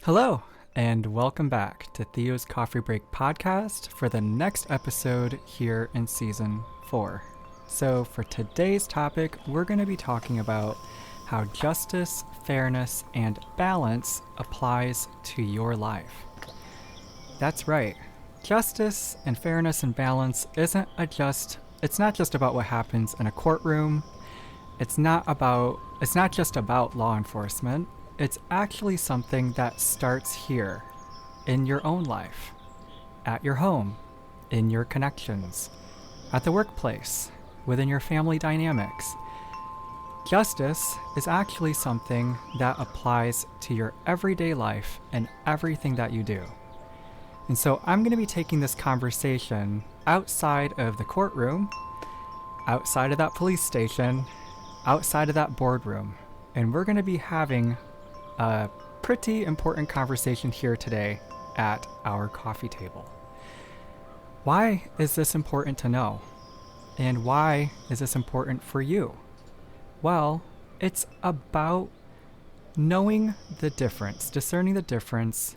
Hello, and welcome back to Theo's Coffee Break podcast for the next episode here in Season 4. So for today's topic, we're going to be talking about how justice, fairness, and balance applies to your life. That's right. Justice and fairness and balance it's not just about what happens in a courtroom. It's not just about law enforcement. It's actually something that starts here, in your own life, at your home, in your connections, at the workplace, within your family dynamics. Justice is actually something that applies to your everyday life and everything that you do. And so I'm going to be taking this conversation outside of the courtroom, outside of that police station, outside of that boardroom, and we're going to be having a pretty important conversation here today at our coffee table. Why is this important to know? And why is this important for you? Well, it's about knowing the difference, discerning the difference,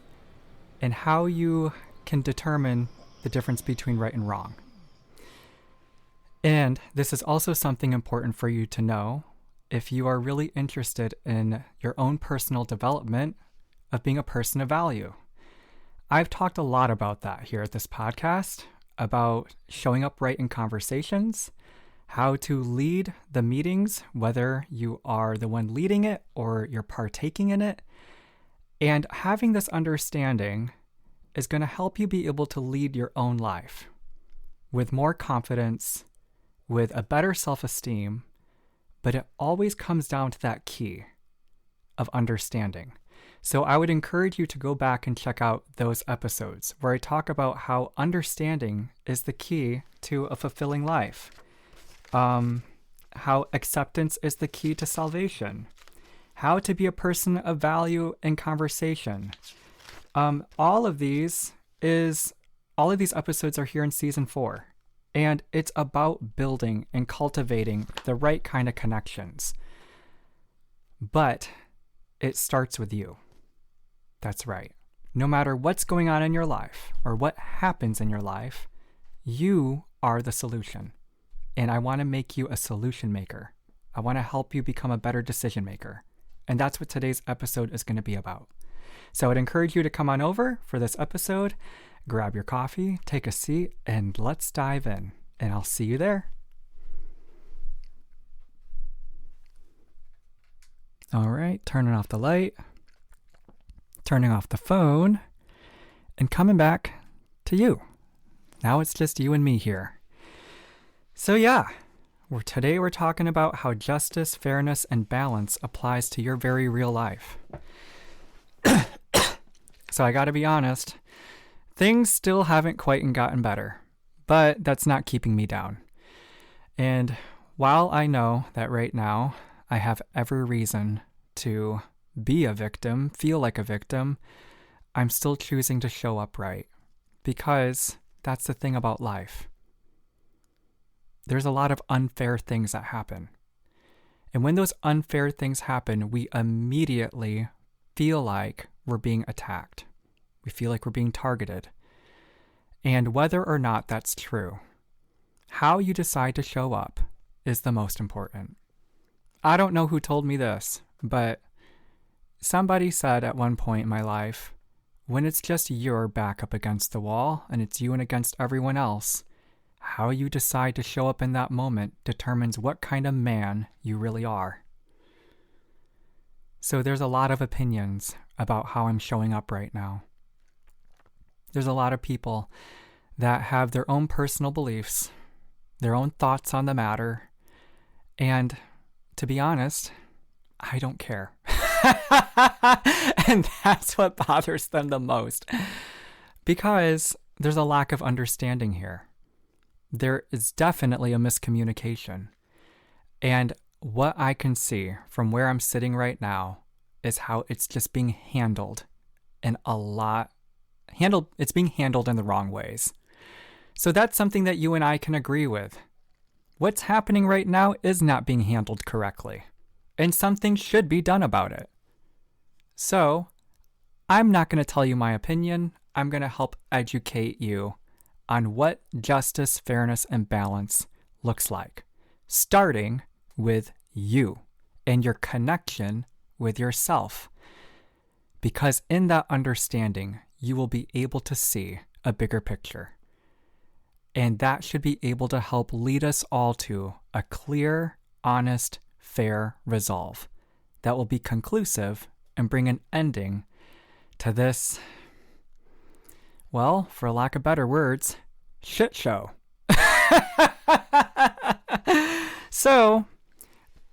and how you can determine the difference between right and wrong. And this is also something important for you to know if you are really interested in your own personal development of being a person of value. I've talked a lot about that here at this podcast, about showing up right in conversations, how to lead the meetings, whether you are the one leading it or you're partaking in it. And having this understanding is going to help you be able to lead your own life with more confidence, with a better self-esteem, but it always comes down to that key of understanding. So I would encourage you to go back and check out those episodes where I talk about how understanding is the key to a fulfilling life, how acceptance is the key to salvation, how to be a person of value in conversation. All of these episodes are here in Season 4. And it's about building and cultivating the right kind of connections. But it starts with you. That's right. No matter what's going on in your life or what happens in your life, you are the solution. And I want to make you a solution maker. I want to help you become a better decision maker. And that's what today's episode is going to be about. So I'd encourage you to come on over for this episode. Grab your coffee, take a seat, and let's dive in. And I'll see you there. All right, turning off the light, turning off the phone, and coming back to you. Now it's just you and me here. So yeah, today we're talking about how justice, fairness, and balance applies to your very real life. So I gotta be honest, things still haven't quite gotten better, but that's not keeping me down. And while I know that right now I have every reason to be a victim, feel like a victim, I'm still choosing to show up right, because that's the thing about life. There's a lot of unfair things that happen. And when those unfair things happen, we immediately feel like we're being attacked. We feel like we're being targeted. And whether or not that's true, how you decide to show up is the most important. I don't know who told me this, but somebody said at one point in my life, when it's just your back up against the wall and it's you and against everyone else, how you decide to show up in that moment determines what kind of man you really are. So there's a lot of opinions about how I'm showing up right now. There's a lot of people that have their own personal beliefs, their own thoughts on the matter, and to be honest, I don't care. And that's what bothers them the most, because there's a lack of understanding here. There is definitely a miscommunication. And what I can see from where I'm sitting right now is how it's just being handled in it's being handled in the wrong ways. So that's something that you and I can agree with. What's happening right now is not being handled correctly, and something should be done about it. So I'm not going to tell you my opinion. I'm going to help educate you on what justice, fairness, and balance looks like, starting with you and your connection with yourself. Because in that understanding, you will be able to see a bigger picture. And that should be able to help lead us all to a clear, honest, fair resolve that will be conclusive and bring an ending to this, well, for lack of better words, shit show. So,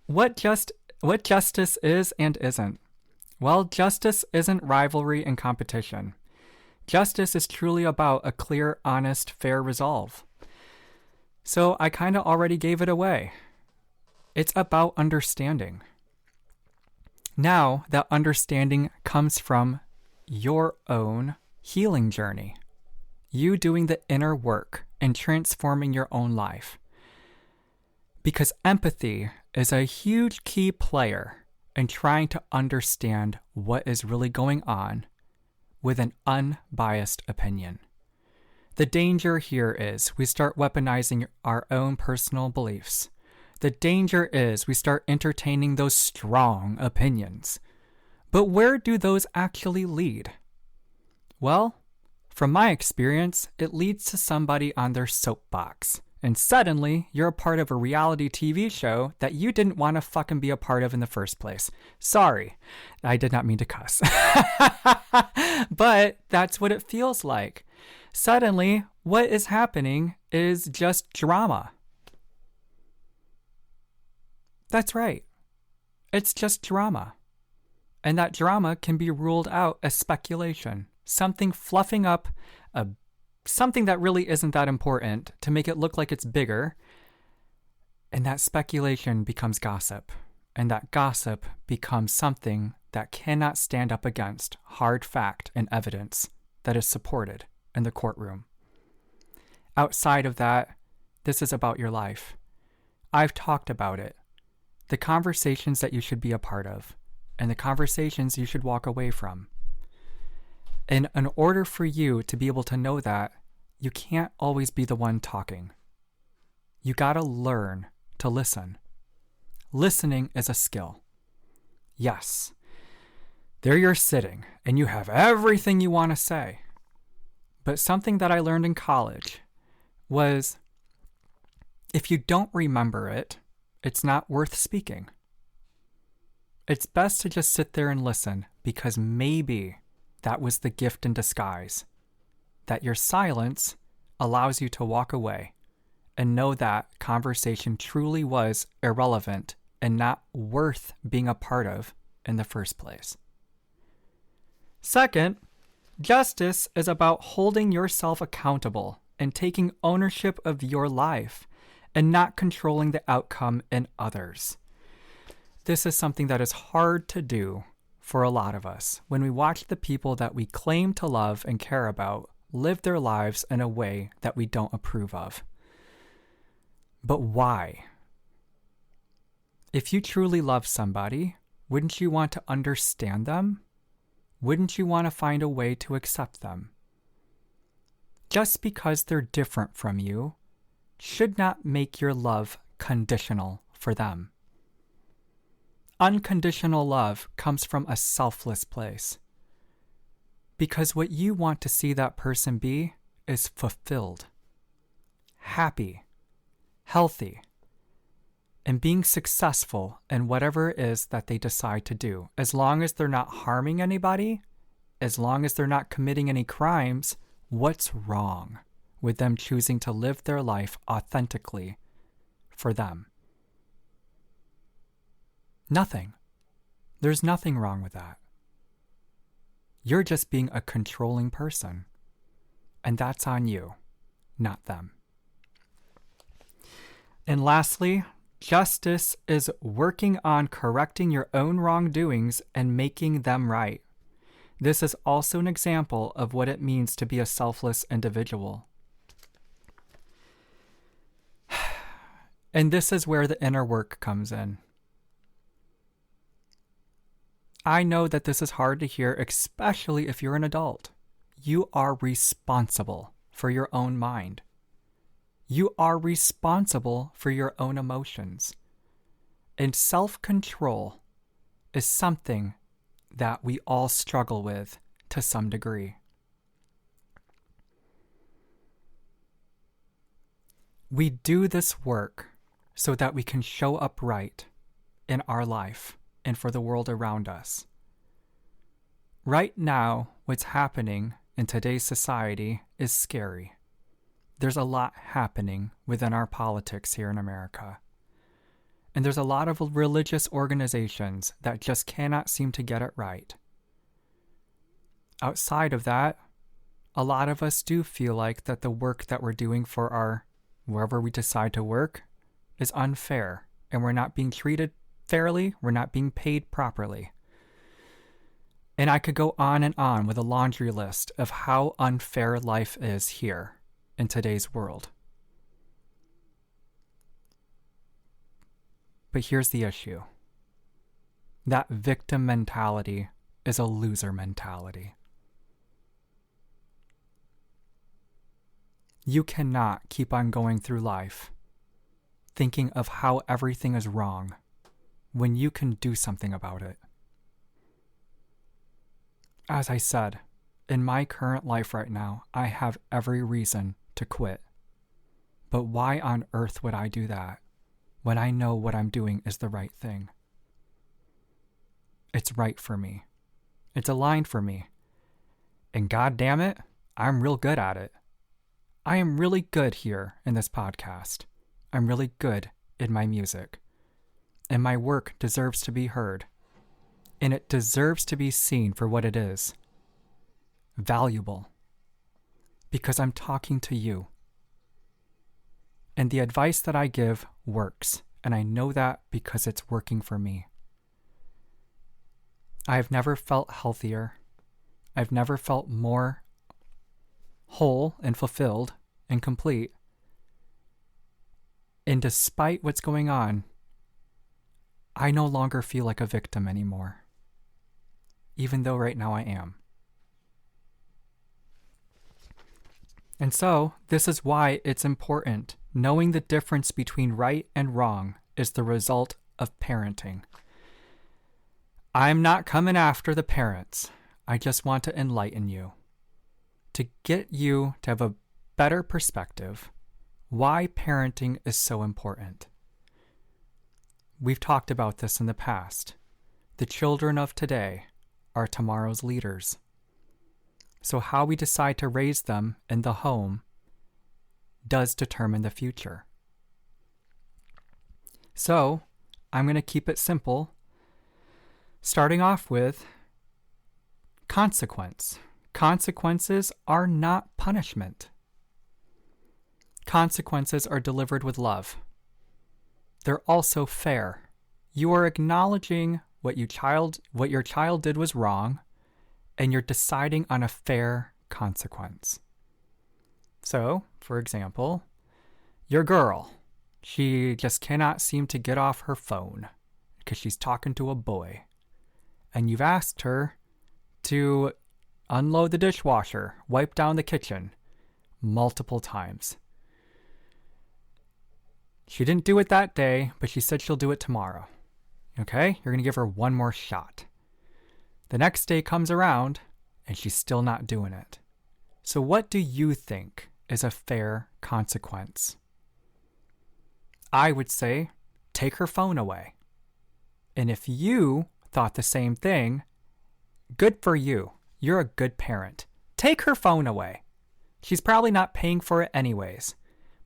what justice is and isn't? Well, justice isn't rivalry and competition. Justice is truly about a clear, honest, fair resolve. So I kind of already gave it away. It's about understanding. Now, that understanding comes from your own healing journey. You doing the inner work and transforming your own life. Because empathy is a huge key player in trying to understand what is really going on with an unbiased opinion. The danger here is we start weaponizing our own personal beliefs. The danger is we start entertaining those strong opinions. But where do those actually lead? Well, from my experience, it leads to somebody on their soapbox. And suddenly, you're a part of a reality TV show that you didn't want to fucking be a part of in the first place. Sorry, I did not mean to cuss. But that's what it feels like. Suddenly, what is happening is just drama. That's right. It's just drama. And that drama can be ruled out as speculation. Something fluffing up something that really isn't that important to make it look like it's bigger. And that speculation becomes gossip. And that gossip becomes something that cannot stand up against hard fact and evidence that is supported in the courtroom. Outside of that, this is about your life. I've talked about it. The conversations that you should be a part of, and the conversations you should walk away from. And in order for you to be able to know that, you can't always be the one talking. You gotta learn to listen. Listening is a skill. Yes, there you're sitting, and you have everything you want to say. But something that I learned in college was, if you don't remember it, it's not worth speaking. It's best to just sit there and listen, because maybe that was the gift in disguise. That your silence allows you to walk away and know that conversation truly was irrelevant and not worth being a part of in the first place. Second, justice is about holding yourself accountable and taking ownership of your life and not controlling the outcome in others. This is something that is hard to do for a lot of us when we watch the people that we claim to love and care about live their lives in a way that we don't approve of. But why? If you truly love somebody, wouldn't you want to understand them? Wouldn't you want to find a way to accept them? Just because they're different from you should not make your love conditional for them. Unconditional love comes from a selfless place. Because what you want to see that person be is fulfilled, happy, healthy, and being successful in whatever it is that they decide to do. As long as they're not harming anybody, as long as they're not committing any crimes, what's wrong with them choosing to live their life authentically for them? Nothing. There's nothing wrong with that. You're just being a controlling person. And that's on you, not them. And lastly, justice is working on correcting your own wrongdoings and making them right. This is also an example of what it means to be a selfless individual. And this is where the inner work comes in. I know that this is hard to hear, especially if you're an adult. You are responsible for your own mind. You are responsible for your own emotions. And self-control is something that we all struggle with to some degree. We do this work so that we can show up right in our life and for the world around us. Right now, what's happening in today's society is scary. There's a lot happening within our politics here in America. And there's a lot of religious organizations that just cannot seem to get it right. Outside of that, a lot of us do feel like that the work that we're doing for our wherever we decide to work is unfair, and we're not being treated fairly, we're not being paid properly. And I could go on and on with a laundry list of how unfair life is here in today's world. But here's the issue. That victim mentality is a loser mentality. You cannot keep on going through life thinking of how everything is wrong when you can do something about it. As I said, in my current life right now, I have every reason to quit. But why on earth would I do that when I know what I'm doing is the right thing? It's right for me. It's aligned for me. And God damn it, I'm real good at it. I am really good here in this podcast. I'm really good in my music. And my work deserves to be heard. And it deserves to be seen for what it is. Valuable. Because I'm talking to you. And the advice that I give works. And I know that because it's working for me. I've never felt healthier. I've never felt more whole and fulfilled and complete. And despite what's going on, I no longer feel like a victim anymore. Even though right now I am. And so, this is why it's important. Knowing the difference between right and wrong is the result of parenting. I'm not coming after the parents. I just want to enlighten you. To get you to have a better perspective, why parenting is so important. We've talked about this in the past. The children of today are tomorrow's leaders. So how we decide to raise them in the home does determine the future. So, I'm going to keep it simple, starting off with consequence. Consequences are not punishment. Consequences are delivered with love. They're also fair. You are acknowledging what your child did was wrong, and you're deciding on a fair consequence. So, for example, your girl, she just cannot seem to get off her phone because she's talking to a boy. And you've asked her to unload the dishwasher, wipe down the kitchen multiple times. She didn't do it that day, but she said she'll do it tomorrow. Okay? You're going to give her one more shot. The next day comes around, and she's still not doing it. So what do you think is a fair consequence? I would say, take her phone away. And if you thought the same thing, good for you. You're a good parent. Take her phone away. She's probably not paying for it anyways.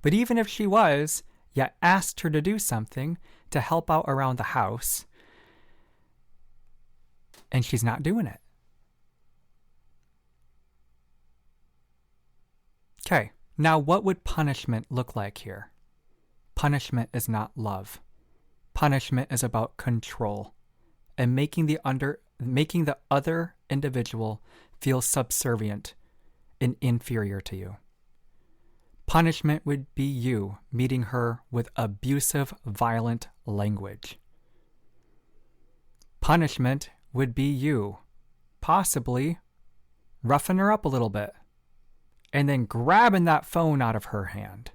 But even if she was, you asked her to do something to help out around the house, and she's not doing it. Okay, now what would punishment look like here? Punishment is not love. Punishment is about control and making the other individual feel subservient and inferior to you. Punishment would be you meeting her with abusive, violent language. Punishment would be you possibly roughing her up a little bit and then grabbing that phone out of her hand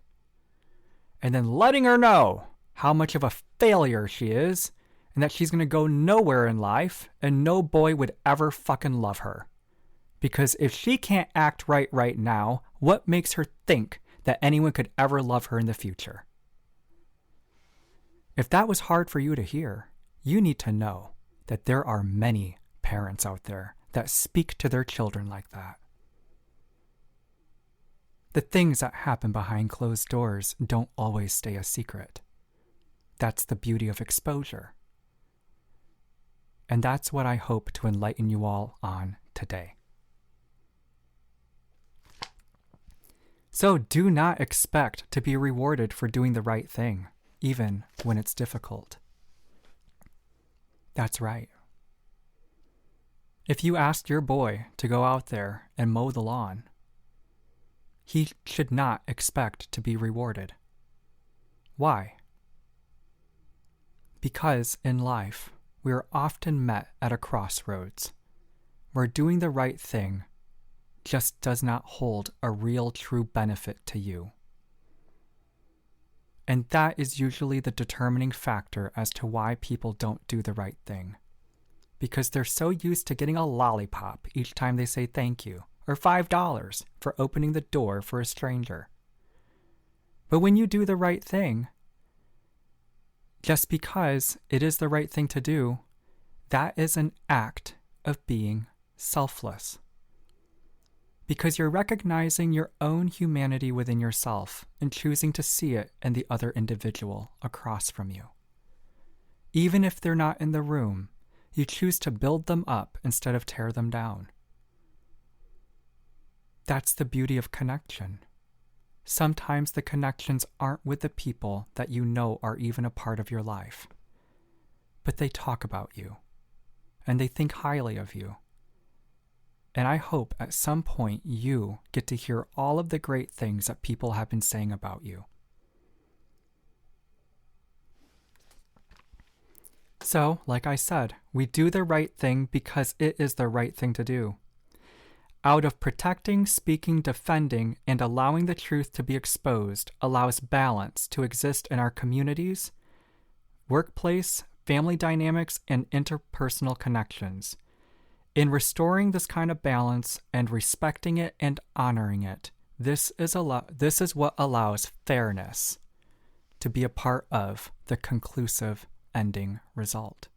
and then letting her know how much of a failure she is and that she's going to go nowhere in life and no boy would ever fucking love her. Because if she can't act right now, what makes her think that anyone could ever love her in the future? If that was hard for you to hear, you need to know that there are many parents out there that speak to their children like that. The things that happen behind closed doors don't always stay a secret. That's the beauty of exposure. And that's what I hope to enlighten you all on today. So do not expect to be rewarded for doing the right thing, even when it's difficult. That's right. If you asked your boy to go out there and mow the lawn, he should not expect to be rewarded. Why? Because in life, we are often met at a crossroads where doing the right thing just does not hold a real true benefit to you. And that is usually the determining factor as to why people don't do the right thing. Because they're so used to getting a lollipop each time they say thank you, or $5 for opening the door for a stranger. But when you do the right thing, just because it is the right thing to do, that is an act of being selfless. Because you're recognizing your own humanity within yourself and choosing to see it in the other individual across from you. Even if they're not in the room, you choose to build them up instead of tear them down. That's the beauty of connection. Sometimes the connections aren't with the people that you know are even a part of your life, but they talk about you, and they think highly of you. And I hope at some point you get to hear all of the great things that people have been saying about you. So, like I said, we do the right thing because it is the right thing to do. Out of protecting, speaking, defending, and allowing the truth to be exposed allows balance to exist in our communities, workplace, family dynamics, and interpersonal connections. In restoring this kind of balance and respecting it and honoring it, this is what allows fairness to be a part of the conclusive ending result.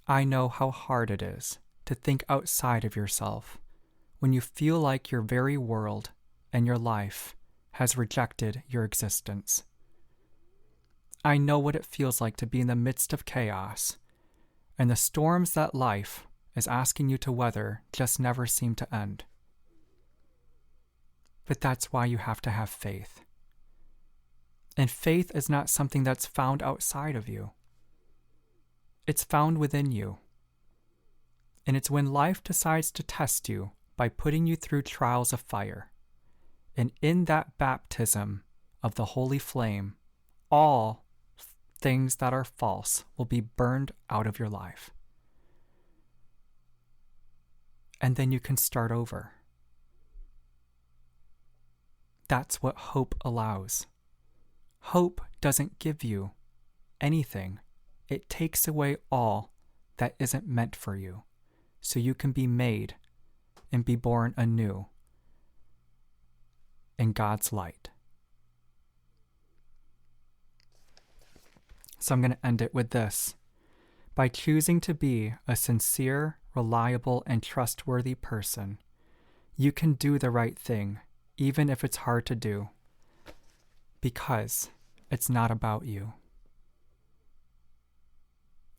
I know how hard it is to think outside of yourself when you feel like your very world and your life has rejected your existence. I know what it feels like to be in the midst of chaos, and the storms that life is asking you to weather just never seem to end. But that's why you have to have faith. And faith is not something that's found outside of you. It's found within you. And it's when life decides to test you by putting you through trials of fire. And in that baptism of the holy flame, all things that are false will be burned out of your life. And then you can start over. That's what hope allows. Hope doesn't give you anything. It takes away all that isn't meant for you, so you can be made and be born anew in God's light. So I'm going to end it with this. By choosing to be a sincere, reliable, and trustworthy person, you can do the right thing, even if it's hard to do, because it's not about you.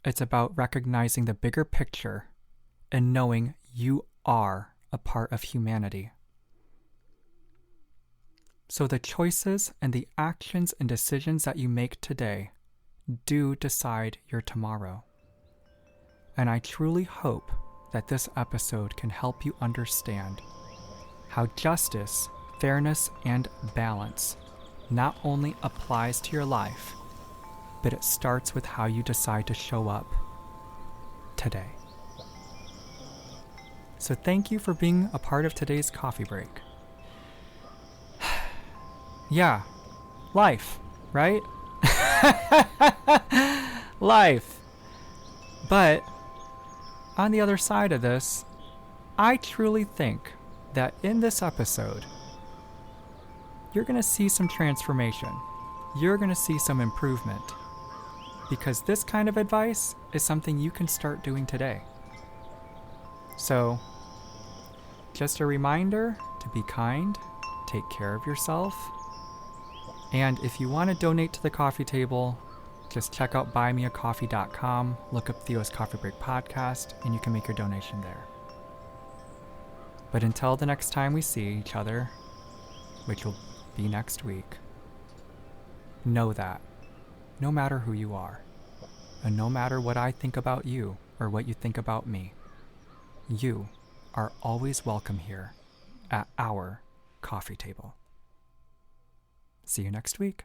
It's about recognizing the bigger picture and knowing you are a part of humanity. So the choices and the actions and decisions that you make today do decide your tomorrow. And I truly hope that this episode can help you understand how justice, fairness, and balance not only applies to your life, but it starts with how you decide to show up today. So thank you for being a part of today's coffee break. Yeah, life, right? Life. But on the other side of this, I truly think that in this episode, you're going to see some transformation. You're going to see some improvement. Because this kind of advice is something you can start doing today. So, just a reminder to be kind, take care of yourself, and if you want to donate to the coffee table, just check out buymeacoffee.com, look up Theo's Coffee Break Podcast, and you can make your donation there. But until the next time we see each other, which will be next week, know that no matter who you are, and no matter what I think about you or what you think about me, you are always welcome here at our coffee table. See you next week.